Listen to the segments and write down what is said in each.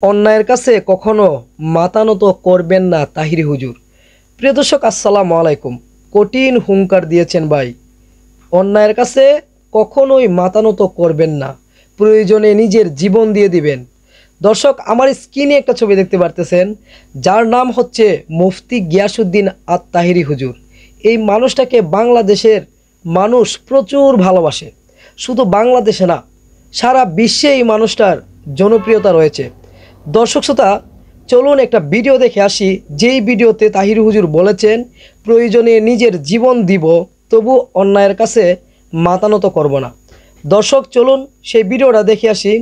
অন্যায়ের কাছে কখনো মাথা নত করবেন না তাহিরি হুজুর। প্রিয় দর্শক, আসসালামু আলাইকুম। কঠিন হুঙ্কার দিয়েছেন ভাই, অন্যায়ের কাছে কখনোই মাথা নত করবেন না, প্রয়োজনে নিজের জীবন দিয়ে দিবেন। দর্শক, আমার স্ক্রিনে একটা ছবি দেখতে পারতেছেন, যার নাম হচ্ছে মুফতি গিয়াসউদ্দিন আত তাহিরি হুজুর। এই মানুষটাকে বাংলাদেশের মানুষ প্রচুর ভালোবাসে। শুধু বাংলাদেশে না, সারা বিশ্বে এই মানুষটার জনপ্রিয়তা রয়েছে। দর্শক শ্রোতা, চলুন একটা ভিডিও দেখে আসি, যেই ভিডিওতে তাহিরি হুজুর বলেছেন প্রয়োজনে নিজের জীবন দিব, তবু অন্যায়ের কাছে মাথা নত করব না। দর্শক, চলুন সেই ভিডিওটা দেখে আসি,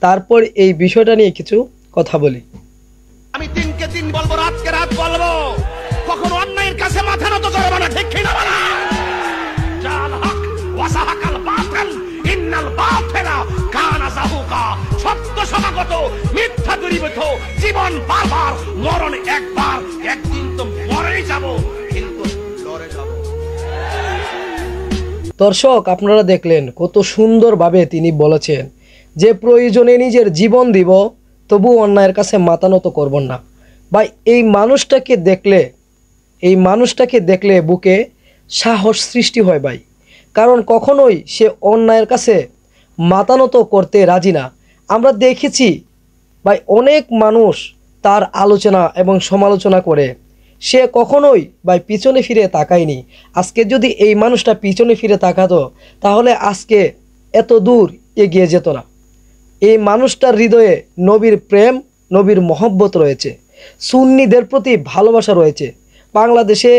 তারপর এই বিষয়টা নিয়ে কিছু কথা বলি। আমি দিনকে দিন বলবো, রাতকে রাত বলবো, কখনো অন্যায়ের কাছে মাথা নত করবো না। ঠিক কিনা বলা? জাল হক ওয়াসাহাকাল বাতিল ইন্নাল বাতিলা কানা যাহুকা। সত্য সমাগত, মিথ্যা দূরীভূত। জীবন বারবার, মরণ একবার। একদিন তো মরেই যাব, কিন্তু লড়ে যাব। দর্শক, আপনারা দেখলেন কত সুন্দরভাবে তিনি বলেছেন যে প্রয়োজনে নিজের জীবন দিব, তবু অন্যায়ের কাছে মাথা নত করব না। ভাই, এই মানুষটাকে দেখলে বুকে সাহস সৃষ্টি হয় ভাই। কারণ কখনোই সে অন্যায়ের কাছে মাথা নত করতে রাজি না। আমরা দেখেছি ভাই, অনেক মানুষ তার আলোচনা এবং সমালোচনা করে, সে কখনোই ভাই পিছনে ফিরে তাকায়নি। আজকে যদি এই মানুষটা পিছনে ফিরে তাকাতো, তাহলে আজকে এত দূর এগিয়ে যেত না। এই মানুষটার হৃদয়ে নবীর প্রেম, নবীর মহব্বত রয়েছে, সুন্নিদের প্রতি ভালোবাসা রয়েছে। বাংলাদেশে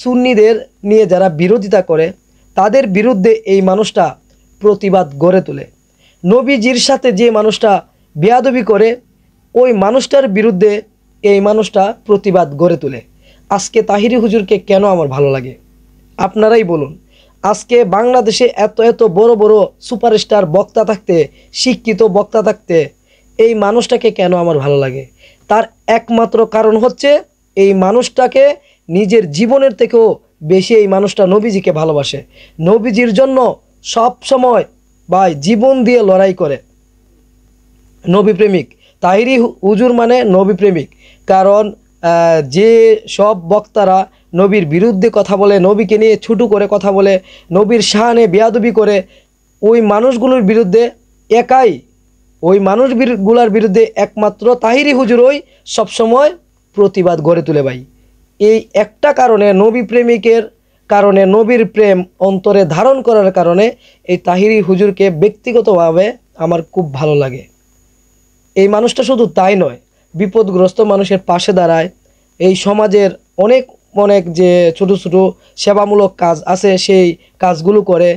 সুন্নিদের নিয়ে যারা বিরোধিতা করে, তাদের বিরুদ্ধে এই মানুষটা প্রতিবাদ গড়ে তোলে। নবীজির সাথে যে মানুষটা বেয়াদবি করে, ওই মানুষটার বিরুদ্ধে এই মানুষটা প্রতিবাদ গড়ে তোলে। আজকে তাহিরি হুজুরকে কেন আমার ভালো লাগে, আপনারাই বলুন। আজকে বাংলাদেশে এত এত বড় বড় সুপারস্টার বক্তা থাকতে, শিক্ষিত বক্তা থাকতে, এই মানুষটাকে কেন আমার ভালো লাগে? তার একমাত্র কারণ হচ্ছে এই মানুষটাকে নিজের জীবনের থেকেও বেশি এই মানুষটা নবীজিকে ভালোবাসে। নবীজির জন্য সব সময় ভাই জীবন দিয়ে লড়াই করে। নবী প্রেমিক তাহিরি হুজুর মানে নবী প্রেমিক। কারণ যে সব বক্তারা নবীর বিরুদ্ধে কথা বলে, নবীকে নিয়ে ছুটু করে কথা বলে, নবীর শানে বেয়াদবি করে, ওই মানুষগুলোর বিরুদ্ধে ওই মানুষগুলোর বিরুদ্ধে একমাত্র তাহিরি হুজুরই সবসময় প্রতিবাদ গড়ে তুলে ভাই। এই একটা কারণে, নবী প্রেমিকের কারণে, নবীর প্রেম অন্তরে ধারণ করার কারণে এই তাহিরি হুজুরকে ব্যক্তিগতভাবে আমার খুব ভালো লাগে। এই মানুষটা শুধু তাই নয়, বিপদগ্রস্ত মানুষের পাশে দাঁড়ায়। এই সমাজের অনেক অনেক যে ছোট ছোট সেবামূলক কাজ আছে, সেই কাজগুলো করে,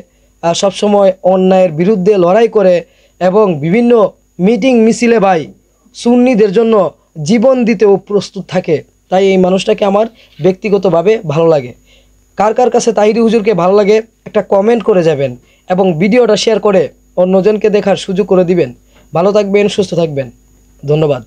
সবসময় অন্যায়ের বিরুদ্ধে লড়াই করে, এবং বিভিন্ন মিটিং মিছিলে ভাই সুন্নিদের জন্য জীবন দিতেও প্রস্তুত থাকে। তাই এই মানুষটাকে আমার ব্যক্তিগতভাবে ভালো লাগে। কার কার কাছে তাহিরি হুজুরকে ভালো লাগে একটা কমেন্ট করে যাবেন, এবং ভিডিওটা শেয়ার করে অন্যজনকে দেখার সুযোগ করে দিবেন। ভালো থাকবেন, সুস্থ থাকবেন, ধন্যবাদ।